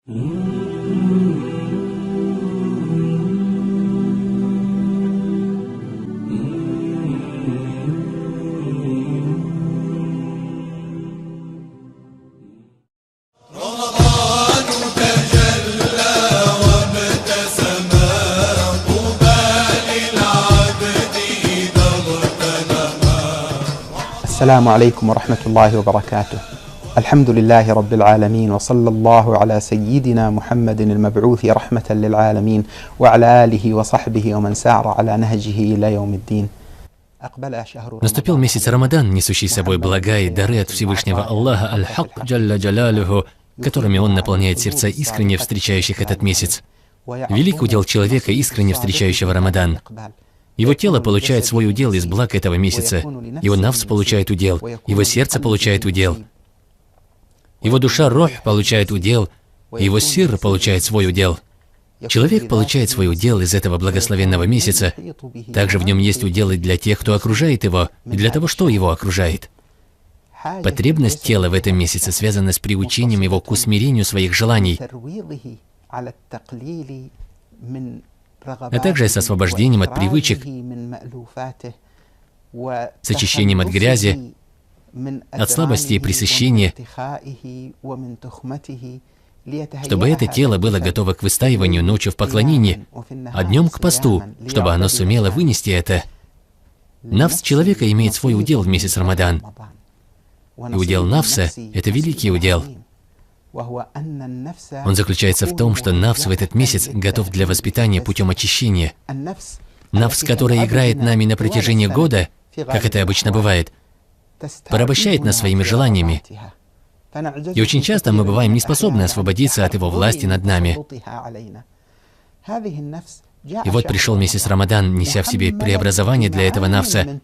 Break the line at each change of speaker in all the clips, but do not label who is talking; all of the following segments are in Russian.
السلام عليكم ورحمة الله وبركاته. الحمد لله رب العالمين، وصلى الله على سيدنا محمد المبعوث رحمة للعالمين وعلى آله وصحبه ومن سار على نهجه إلى يوم الدين.
Наступил месяц Рамадан, несущий с собой блага и дары от Всевышнего Аллаха, Аль-Хак Джалля Джалялюху, которыми Он наполняет сердца искренне встречающих этот месяц. Велик удел человека, искренне встречающего Рамадан. Его тело получает свой удел из благ этого месяца, его нафс получает удел, его сердце получает удел, его душа, рох, получает удел, его сир получает свой удел. Человек получает свой удел из этого благословенного месяца. Также в нем есть уделы для тех, кто окружает его, и для того, что его окружает. Потребность тела в этом месяце связана с приучением его к усмирению своих желаний, а также с освобождением от привычек, с очищением от грязи, от слабости и пресыщения, чтобы это тело было готово к выстаиванию ночью в поклонении, а днем к посту, чтобы оно сумело вынести это. Нафс человека имеет свой удел в месяц Рамадан. И удел нафса – это великий удел. Он заключается в том, что нафс в этот месяц готов для воспитания путем очищения. Нафс, который играет нами на протяжении года, как это обычно бывает, порабощает нас своими желаниями. И очень часто мы бываем не способны освободиться от его власти над нами. И вот пришел месяц Рамадан, неся в себе преобразование для этого нафса,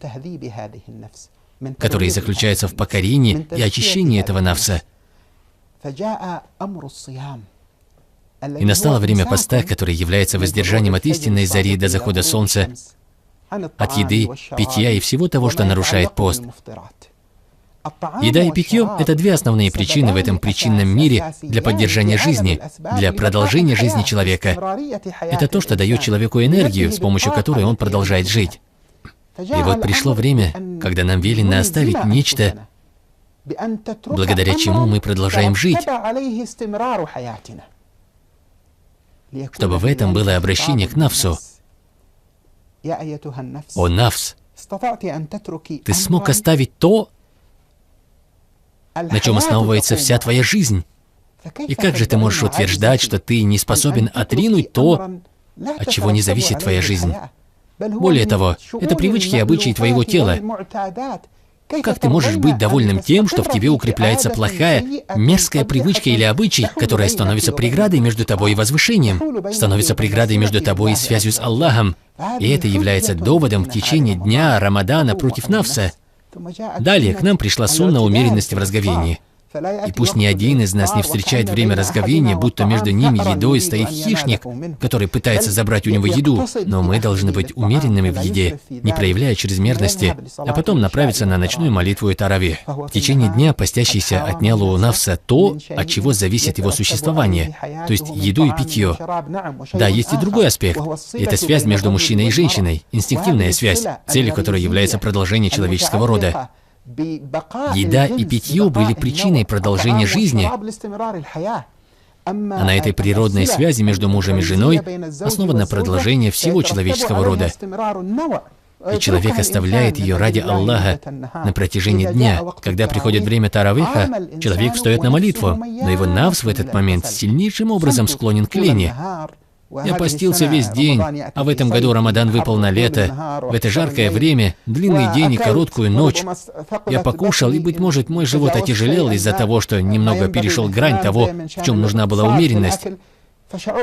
который заключается в покорении и очищении этого нафса. И настало время поста, который является воздержанием от истинной зари до захода солнца, от еды, питья и всего того, что нарушает пост. Еда и питье – это две основные причины в этом причинном мире для поддержания жизни, для продолжения жизни человека. Это то, что дает человеку энергию, с помощью которой он продолжает жить. И вот пришло время, когда нам велено оставить нечто, благодаря чему мы продолжаем жить, чтобы в этом было обращение к нафсу. О, нафс, ты смог оставить то, на чем основывается вся твоя жизнь. И как же ты можешь утверждать, что ты не способен отринуть то, от чего не зависит твоя жизнь? Более того, это привычки и обычаи твоего тела. Как ты можешь быть довольным тем, что в тебе укрепляется плохая, мерзкая привычка или обычай, которая становится преградой между тобой и возвышением, становится преградой между тобой и связью с Аллахом, и это является доводом в течение дня Рамадана против нафса? Далее к нам пришла сунна умеренности в разговении. И пусть ни один из нас не встречает время разговения, будто между ними и едой стоит хищник, который пытается забрать у него еду, но мы должны быть умеренными в еде, не проявляя чрезмерности, а потом направиться на ночную молитву и таравих. В течение дня постящийся отнял у нафса то, от чего зависит его существование, то есть еду и питье. Да, есть и другой аспект. Это связь между мужчиной и женщиной, инстинктивная связь, целью которой является продолжение человеческого рода. Еда и питье были причиной продолжения жизни, а на этой природной связи между мужем и женой основано продолжение всего человеческого рода. И человек оставляет ее ради Аллаха на протяжении дня. Когда приходит время таравиха, человек встает на молитву, но его нафс в этот момент сильнейшим образом склонен к лени. Я постился весь день, а в этом году Рамадан выпал на лето. В это жаркое время, длинный день и короткую ночь, я покушал, и, быть может, мой живот отяжелел из-за того, что немного перешел грань того, в чем нужна была умеренность.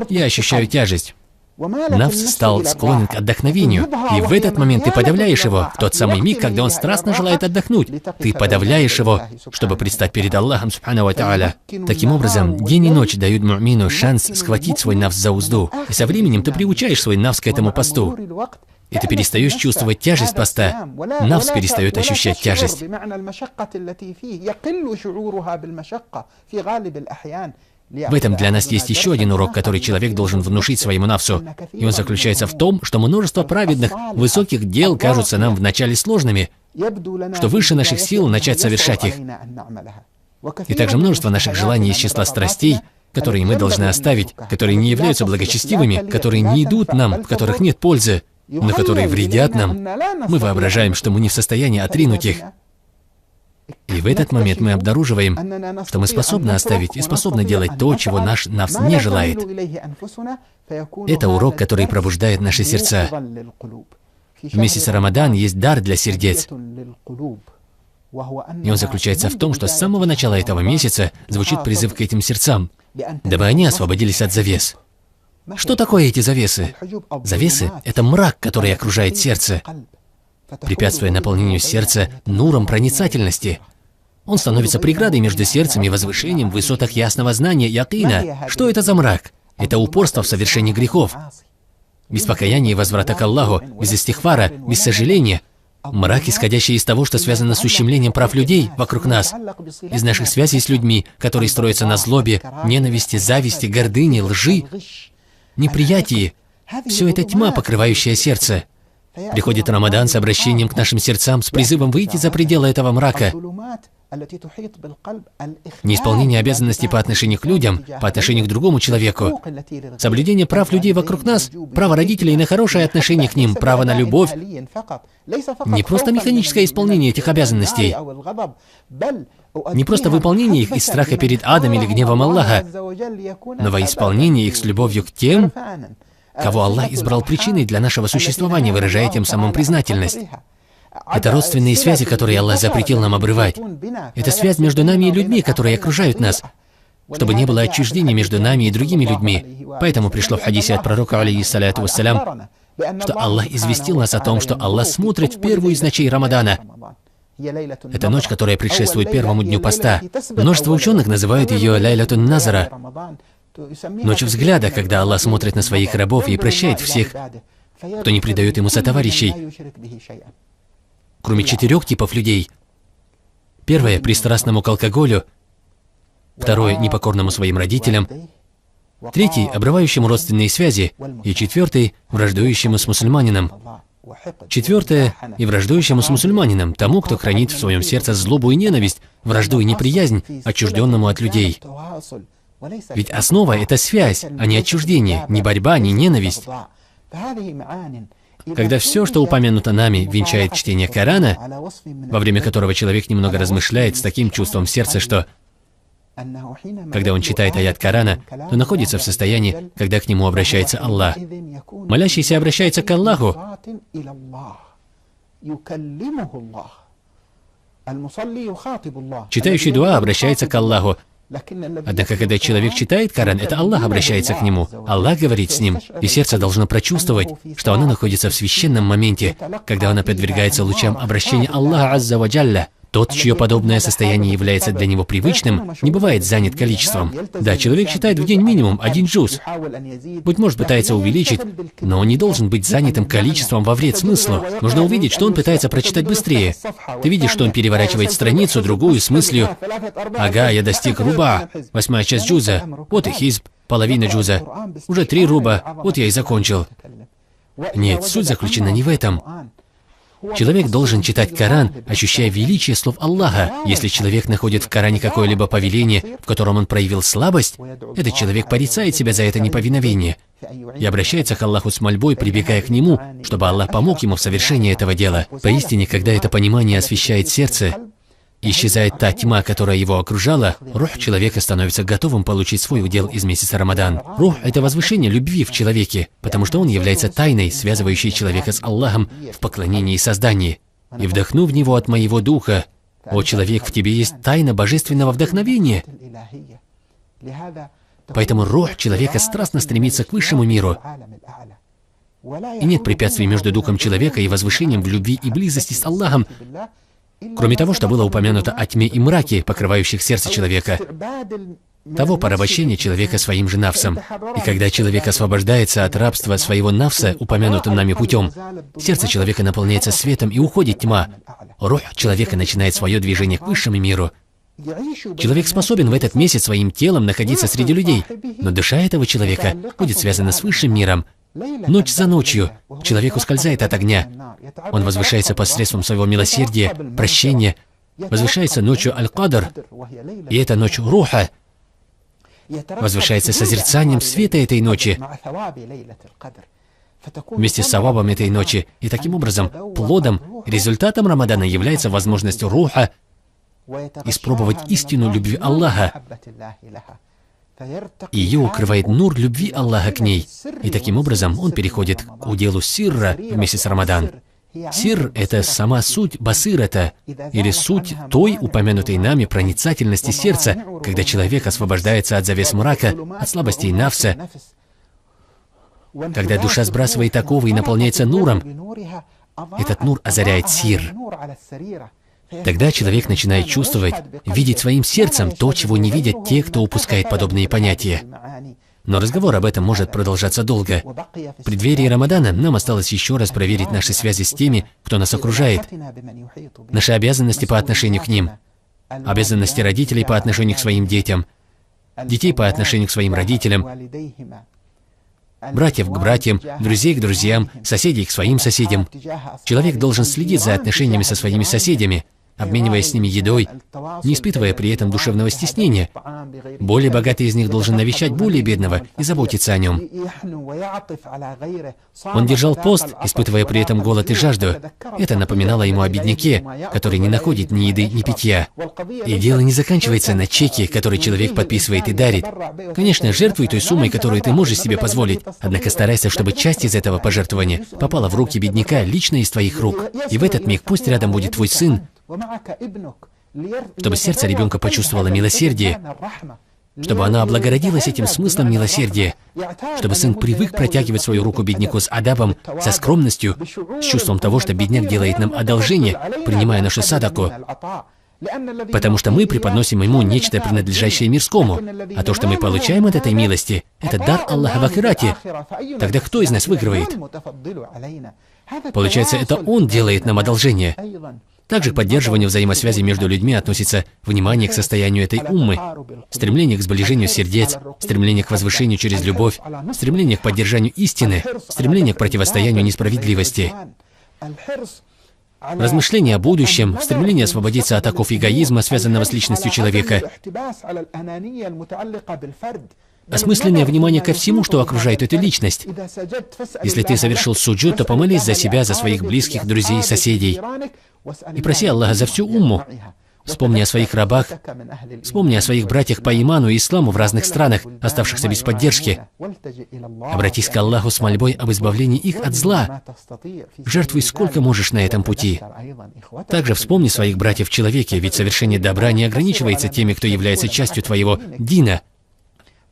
Я ощущаю тяжесть. Нафс стал склонен к отдохновению, и в этот момент ты подавляешь его, в тот самый миг, когда он страстно желает отдохнуть. Ты подавляешь его, чтобы предстать перед Аллахом, субхану ва тааля. Таким образом, день и ночь дают му'мину шанс схватить свой нафс за узду, и со временем ты приучаешь свой нафс к этому посту. И ты перестаешь чувствовать тяжесть поста. Нафс перестает ощущать тяжесть. В этом для нас есть еще один урок, который человек должен внушить своему нафсу. И он заключается в том, что множество праведных, высоких дел кажутся нам вначале сложными, что выше наших сил начать совершать их. И также множество наших желаний из числа страстей, которые мы должны оставить, которые не являются благочестивыми, которые не идут нам, в которых нет пользы, но которые вредят нам. Мы воображаем, что мы не в состоянии отринуть их. И в этот момент мы обнаруживаем, что мы способны оставить и способны делать то, чего наш нафс не желает. Это урок, который пробуждает наши сердца. В месяц Рамадан есть дар для сердец. И он заключается в том, что с самого начала этого месяца звучит призыв к этим сердцам, дабы они освободились от завес. Что такое эти завесы? Завесы — это мрак, который окружает сердце, препятствуя наполнению сердца нуром проницательности. Он становится преградой между сердцем и возвышением в высотах ясного знания якина. Что это за мрак? Это упорство в совершении грехов. Без покаяния и возврата к Аллаху, без истихфара, без сожаления. Мрак, исходящий из того, что связано с ущемлением прав людей вокруг нас, из наших связей с людьми, которые строятся на злобе, ненависти, зависти, гордыне, лжи, неприятии. Все это тьма, покрывающая сердце. Приходит Рамадан с обращением к нашим сердцам, с призывом выйти за пределы этого мрака. Неисполнение обязанностей по отношению к людям, по отношению к другому человеку, соблюдение прав людей вокруг нас, право родителей на хорошее отношение к ним, право на любовь. Не просто механическое исполнение этих обязанностей, не просто выполнение их из страха перед адом или гневом Аллаха, но во исполнение их с любовью к тем, кого Аллах избрал причиной для нашего существования, выражая тем самым признательность. Это родственные связи, которые Аллах запретил нам обрывать. Это связь между нами и людьми, которые окружают нас, чтобы не было отчуждения между нами и другими людьми. Поэтому пришло в хадисе от пророка, алейхиссаляту вассалям, что Аллах известил нас о том, что Аллах смотрит в первую из ночей Рамадана. Это ночь, которая предшествует первому дню поста. Множество ученых называют ее Ляйлятун Назара, ночь взгляда, когда Аллах смотрит на своих рабов и прощает всех, кто не предает ему сотоварищей. Кроме 4 типов людей. Первое — пристрастному к алкоголю. Второе — непокорному своим родителям. Третий — обрывающему родственные связи. И четвертый — враждующему с мусульманином. Четвертое — и враждующему с мусульманином, тому, кто хранит в своем сердце злобу и ненависть, вражду и неприязнь, отчужденному от людей. Ведь основа — это связь, а не отчуждение, не борьба, не ненависть. Когда все, что упомянуто нами, венчает чтение Корана, во время которого человек немного размышляет с таким чувством в сердце, что, когда он читает аят Корана, то находится в состоянии, когда к нему обращается Аллах. Молящийся обращается к Аллаху. Читающий дуа обращается к Аллаху. Однако, когда человек читает Коран, это Аллах обращается к нему. Аллах говорит с ним, и сердце должно прочувствовать, что оно находится в священном моменте, когда оно подвергается лучам обращения Аллаха Азза ва Джалля. Тот, чье подобное состояние является для него привычным, не бывает занят количеством. Да, человек читает в день минимум 1 джуз. Быть может, пытается увеличить, но он не должен быть занятым количеством во вред смыслу. Нужно увидеть, что он пытается прочитать быстрее. Ты видишь, что он переворачивает страницу, другую, с мыслью: «Ага, я достиг руба, 8-я часть джуза, вот и хизб, половина джуза, уже 3 руба, вот я и закончил». Нет, суть заключена не в этом. Человек должен читать Коран, ощущая величие слов Аллаха. Если человек находит в Коране какое-либо повеление, в котором он проявил слабость, этот человек порицает себя за это неповиновение и обращается к Аллаху с мольбой, прибегая к Нему, чтобы Аллах помог ему в совершении этого дела. Поистине, когда это понимание освещает сердце, исчезает та тьма, которая его окружала, рух человека становится готовым получить свой удел из месяца Рамадан. Рух — это возвышение любви в человеке, потому что он является тайной, связывающей человека с Аллахом в поклонении и создании. «И вдохну в него от моего духа, о человек, в тебе есть тайна божественного вдохновения». Поэтому рух человека страстно стремится к высшему миру. И нет препятствий между духом человека и возвышением в любви и близости с Аллахом, кроме того, что было упомянуто о тьме и мраке, покрывающих сердце человека, того порабощения человека своим же нафсом. И когда человек освобождается от рабства своего нафса, упомянутым нами путем, сердце человека наполняется светом и уходит тьма. Рух человека начинает свое движение к высшему миру. Человек способен в этот месяц своим телом находиться среди людей, но душа этого человека будет связана с высшим миром. Ночь за ночью человек ускользает от огня. Он возвышается посредством своего милосердия, прощения, возвышается ночью Аль-Кадр, и эта ночь Руха возвышается созерцанием света этой ночи вместе с савабом этой ночи. И таким образом, плодом, результатом Рамадана является возможность Руха испробовать истину любви Аллаха. И ее укрывает нур любви Аллаха к ней. И таким образом он переходит к уделу сирра в месяц Рамадан. Сирр — это сама суть басирата, или суть той упомянутой нами проницательности сердца, когда человек освобождается от завес мрака, от слабостей нафса, когда душа сбрасывает оковы и наполняется нуром. Этот нур озаряет сирр. Тогда человек начинает чувствовать, видеть своим сердцем то, чего не видят те, кто упускает подобные понятия. Но разговор об этом может продолжаться долго. В преддверии Рамадана нам осталось еще раз проверить наши связи с теми, кто нас окружает, наши обязанности по отношению к ним, обязанности родителей по отношению к своим детям, детей по отношению к своим родителям, братьев к братьям, друзей к друзьям, соседей к своим соседям. Человек должен следить за отношениями со своими соседями, обмениваясь с ними едой, не испытывая при этом душевного стеснения. Более богатый из них должен навещать более бедного и заботиться о нем. Он держал пост, испытывая при этом голод и жажду. Это напоминало ему о бедняке, который не находит ни еды, ни питья. И дело не заканчивается на чеке, который человек подписывает и дарит. Конечно, жертвуй той суммой, которую ты можешь себе позволить, однако старайся, чтобы часть из этого пожертвования попала в руки бедняка лично из твоих рук. И в этот миг пусть рядом будет твой сын, чтобы сердце ребенка почувствовало милосердие, чтобы оно облагородилось этим смыслом милосердия, чтобы сын привык протягивать свою руку бедняку с адабом, со скромностью, с чувством того, что бедняк делает нам одолжение, принимая нашу садаку, потому что мы преподносим ему нечто, принадлежащее мирскому, а то, что мы получаем от этой милости, это дар Аллаха в ахирате. Тогда кто из нас выигрывает? Получается, это Он делает нам одолжение. Также к поддерживанию взаимосвязи между людьми относится внимание к состоянию этой уммы, стремление к сближению сердец, стремление к возвышению через любовь, стремление к поддержанию истины, стремление к противостоянию несправедливости, размышление о будущем, стремление освободиться от оков эгоизма, связанного с личностью человека, осмысленное внимание ко всему, что окружает эту личность. Если ты совершил суджуд, то помолись за себя, за своих близких, друзей и соседей. И проси Аллаха за всю умму. Вспомни о своих рабах, вспомни о своих братьях по иману и исламу в разных странах, оставшихся без поддержки. Обратись к Аллаху с мольбой об избавлении их от зла. Жертвуй сколько можешь на этом пути. Также вспомни своих братьев в человеке, ведь совершение добра не ограничивается теми, кто является частью твоего дина.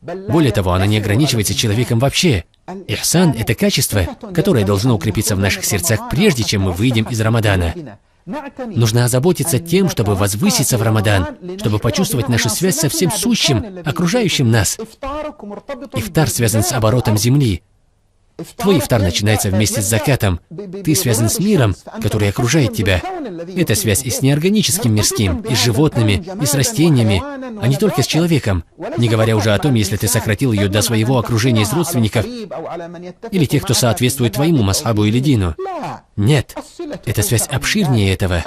Более того, оно не ограничивается человеком вообще. Ихсан — это качество, которое должно укрепиться в наших сердцах, прежде чем мы выйдем из Рамадана. Нужно озаботиться тем, чтобы возвыситься в Рамадан, чтобы почувствовать нашу связь со всем сущим, окружающим нас. Ифтар связан с оборотом земли. Твой ифтар начинается вместе с закатом. Ты связан с миром, который окружает тебя. Это связь и с неорганическим мирским, и с животными, и с растениями, а не только с человеком. Не говоря уже о том, если ты сократил ее до своего окружения из родственников или тех, кто соответствует твоему масхабу или дину. Нет, эта связь обширнее этого.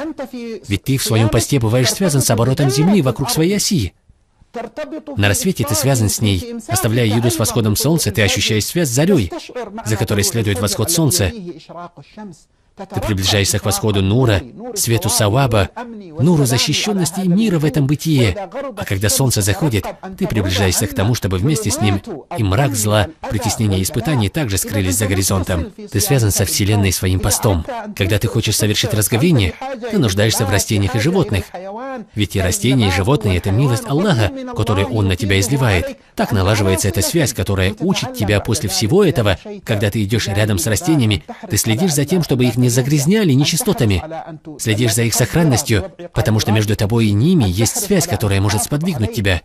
Ведь ты в своем посте бываешь связан с оборотом земли вокруг своей оси. На рассвете ты связан с ней. Оставляя еду с восходом солнца, ты ощущаешь связь с зарей, за которой следует восход солнца. Ты приближаешься к восходу нура, свету саваба, нуру защищенности и мира в этом бытие. А когда солнце заходит, ты приближаешься к тому, чтобы вместе с ним и мрак зла, притеснение и испытаний также скрылись за горизонтом. Ты связан со Вселенной своим постом. Когда ты хочешь совершить разговение, ты нуждаешься в растениях и животных. Ведь и растения, и животные — это милость Аллаха, которую Он на тебя изливает. Так налаживается эта связь, которая учит тебя после всего этого. Когда ты идешь рядом с растениями, ты следишь за тем, чтобы их не загрязняли нечистотами. Следишь за их сохранностью, потому что между тобой и ними есть связь, которая может сподвигнуть тебя.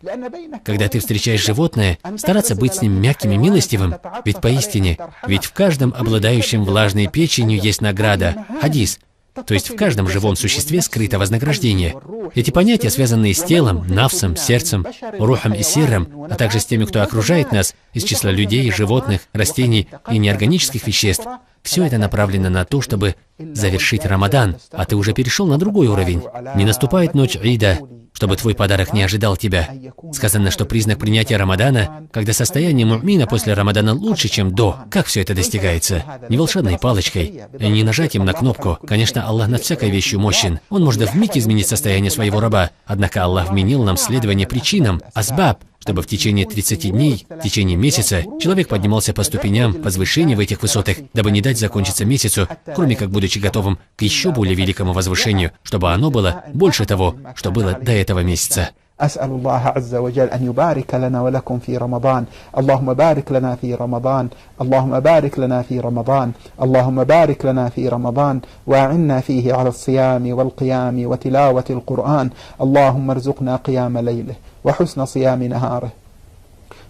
Когда ты встречаешь животное, стараться быть с ним мягким и милостивым, ведь поистине, ведь в каждом обладающем влажной печенью есть награда. Хадис. То есть в каждом живом существе скрыто вознаграждение. Эти понятия, связанные с телом, нафсом, сердцем, рухом и сирром, а также с теми, кто окружает нас, из числа людей, животных, растений и неорганических веществ, все это направлено на то, чтобы завершить Рамадан, а ты уже перешел на другой уровень. Не наступает ночь Ида, чтобы твой подарок не ожидал тебя. Сказано, что признак принятия Рамадана, когда состояние му'мина после Рамадана лучше, чем до. Как все это достигается? Не волшебной палочкой, не нажатием на кнопку. Конечно, Аллах над всякой вещью мощен. Он может вмиг изменить состояние своего раба. Однако Аллах вменил нам следование причинам, асбаб, чтобы в течение 30 дней, в течение месяца, человек поднимался по ступеням возвышения в этих высотах, дабы не дать закончиться месяцу, кроме как будучи готовым к еще более великому возвышению, чтобы оно было больше того, что было до этого месяца.
أسأل الله عز وجل أن يبارك لنا ولكم في رمضان. اللهم بارك لنا في رمضان. اللهم بارك لنا في رمضان. اللهم بارك لنا في رمضان وأعنا فيه على الصيام والقيام وتلاوة القرآن. اللهم ارزقنا قيام ليله وحسن صيام نهاره،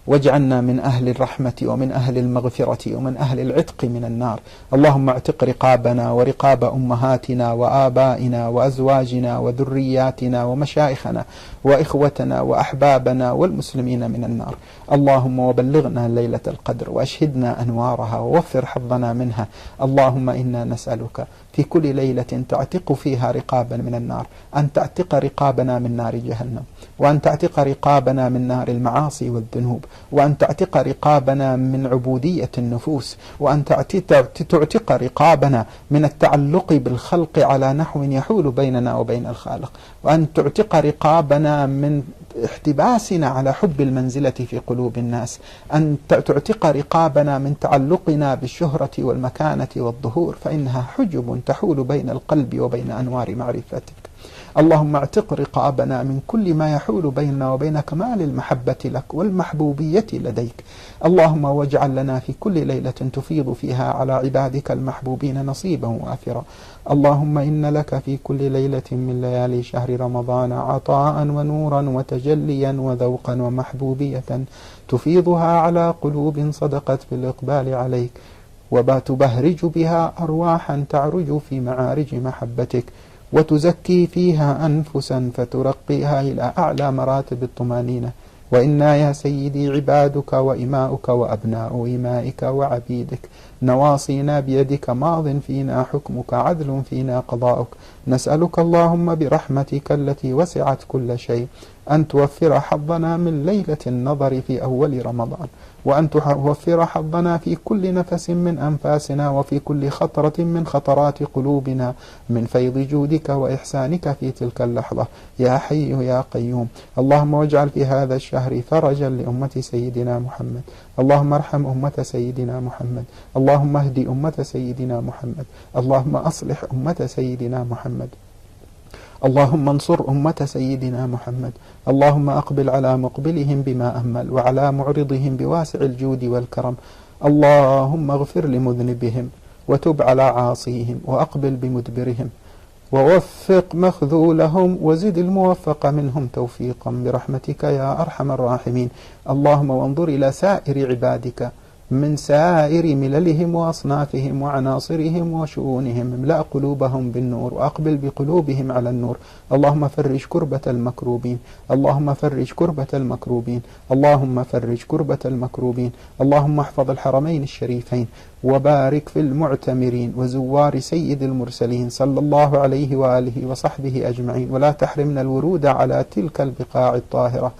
واجعلنا من أهل الرحمة ومن أهل المغفرة ومن أهل العتق من النار. اللهم اعتق رقابنا ورقاب أمهاتنا وآبائنا وأزواجنا وذرياتنا ومشايخنا وإخوتنا وأحبابنا والمسلمين من النار. اللهم وبلغنا ليلة القدر وأشهدنا أنوارها ووفر حظنا منها. اللهم إنا نسألك في كل ليلة تعتق فيها رقابا من النار أن تعتق رقابنا من نار جهنم، وأن تعتق رقابنا من نار المعاصي والذنوب، وأن تعتق رقابنا من عبودية النفوس، وأن تعتق رقابنا من التعلق بالخلق على نحو يحول بيننا وبين الخالق، وأن تعتق رقابنا من احتباسنا على حب المنزلة في قلوب الناس، أن تعتق رقابنا من تعلقنا بالشهرة والمكانة والظهور، فإنها حجب تحول بين القلب وبين أنوار معرفتك. اللهم اعتق رقابنا من كل ما يحول بيننا وبين كمال المحبة لك والمحبوبية لديك. اللهم واجعل لنا في كل ليلة تفيض فيها على عبادك المحبوبين نصيبا وافرا. اللهم إن لك في كل ليلة من ليالي شهر رمضان عطاء ونورا وتجليا وذوقا ومحبوبية تفيضها على قلوب صدقت بالإقبال عليك، وتبهرج بها أرواحا تعرج في معارج محبتك، وتزكي فيها أنفسا فترقيها إلى أعلى مراتب الطمأنينة. وإنا يا سيدي عبادك وإماؤك وأبناء إمائك وعبيدك، نواصينا بيدك، ماض فينا حكمك، عدل فينا قضاؤك. نسألك اللهم برحمتك التي وسعت كل شيء أن توفر حظنا من ليلة النظر في أول رمضان، وأن توفر حظنا في كل نفس من أنفاسنا وفي كل خطرة من خطرات قلوبنا من فيض جودك وإحسانك في تلك اللحظة يا حي يا قيوم. اللهم واجعل في هذا الشهر فرجا لأمة سيدنا محمد. اللهم ارحم أمة سيدنا محمد. اللهم اهدي أمة سيدنا محمد. اللهم أصلح أمة سيدنا محمد. اللهم انصر أمة سيدنا محمد. اللهم أقبل على مقبلهم بما أمل، وعلى معرضهم بواسع الجود والكرم. اللهم اغفر لمذنبهم وتب على عاصيهم، وأقبل بمدبرهم، ووفق مخذولهم، وزد الموفق منهم توفيقا برحمتك يا أرحم الراحمين. اللهم وانظر إلى سائر عبادك من سائر مللهم وأصنافهم وعناصرهم وشؤونهم، املأ قلوبهم بالنور وأقبل بقلوبهم على النور. اللهم فرج كربة المكروبين. اللهم فرج كربة المكروبين. اللهم فرج كربة المكروبين. اللهم احفظ الحرمين الشريفين، وبارك في المعتمرين وزوار سيد المرسلين صلى الله عليه وآله وصحبه أجمعين، ولا تحرمنا الورود على تلك البقاع الطاهرة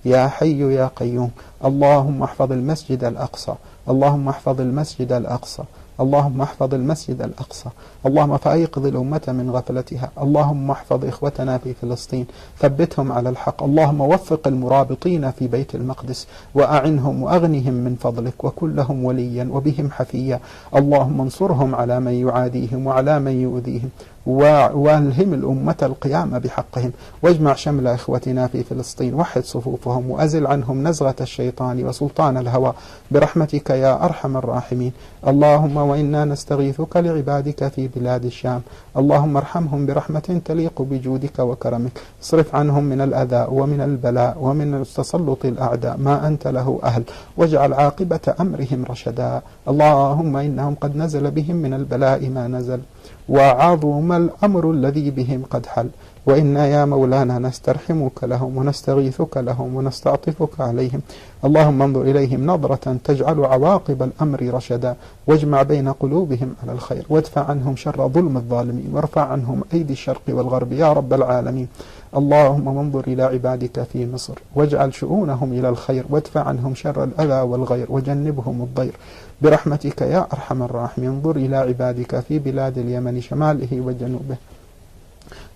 يا حي يا قيوم. اللهم احفظ المسجد الأقصى. اللهم احفظ المسجد الأقصى. اللهم احفظ المسجد الأقصى. اللهم فأيقظ الأمة من غفلتها. اللهم احفظ إخوتنا في فلسطين، ثبتهم على الحق. اللهم وفق المرابطين في بيت المقدس، وأعنهم وأغنهم من فضلك، وكن لهم وليا وبهم حفيا. اللهم انصرهم على من يعاديهم وعلى من يؤذيهم، والهم الأمة القيام بحقهم، واجمع شمل إخوتنا في فلسطين، وحد صفوفهم، وأزل عنهم نزغة الشيطان وسلطان الهوى برحمتك يا أرحم الراحمين. اللهم وإنا نستغيثك لعبادك في بلاد الشام. اللهم ارحمهم برحمة تليق بجودك وكرمك. اصرف عنهم من الأذى ومن البلاء ومن تسلط الأعداء ما أنت له أهل، واجعل عاقبة أمرهم رشدا. اللهم إنهم قد نزل بهم من البلاء ما نزل، وعظم الأمر الذي بهم قد حل، وإنا يا مولانا نسترحمك لهم ونستغيثك لهم ونستعطفك عليهم. اللهم انظر إليهم نظرة تجعل عواقب الأمر رشدا، واجمع بين قلوبهم على الخير، وادفع عنهم شر ظلم الظالمين، وارفع عنهم أيدي الشرق والغرب يا رب العالمين. اللهم انظر إلى عبادك في مصر، واجعل شؤونهم إلى الخير، وادفع عنهم شر الأذى والغير، وجنبهم الضير برحمتك يا أرحم الراحمين. انظر إلى عبادك في بلاد اليمن شماله وجنوبه،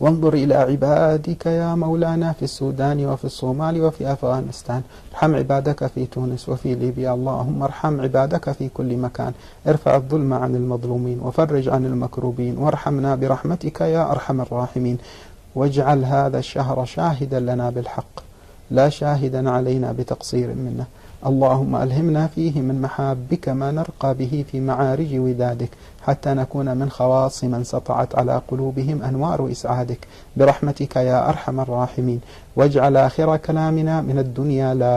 وانظر إلى عبادك يا مولانا في السودان وفي الصومال وفي أفغانستان. ارحم عبادك في تونس وفي ليبيا. اللهم ارحم عبادك في كل مكان. ارفع الظلم عن المظلومين وفرج عن المكروبين، وارحمنا برحمتك يا أرحم الراحمين. واجعل هذا الشهر شاهدا لنا بالحق، لا شاهدا علينا بتقصير منا. اللهم ألهمنا فيه من محابك ما نرقى به في معارج ودادك، حتى نكون من خواص من سطعت على قلوبهم أنوار إسعادك برحمتك يا أرحم الراحمين. واجعل آخر كلامنا من الدنيا لا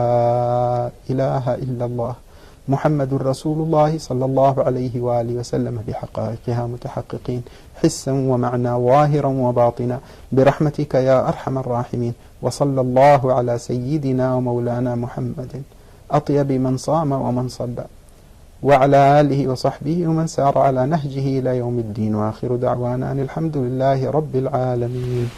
إله إلا الله محمد رسول الله صلى الله عليه وآله وسلم بحقائقها متحققين حسا ومعنى ظاهرا وباطنا برحمتك يا أرحم الراحمين. وصلى الله على سيدنا ومولانا محمد أطيب من صام ومن صلى، وعلى آله وصحبه ومن سار على نهجه إلى يوم الدين. وآخر دعوانا أن الحمد لله رب العالمين.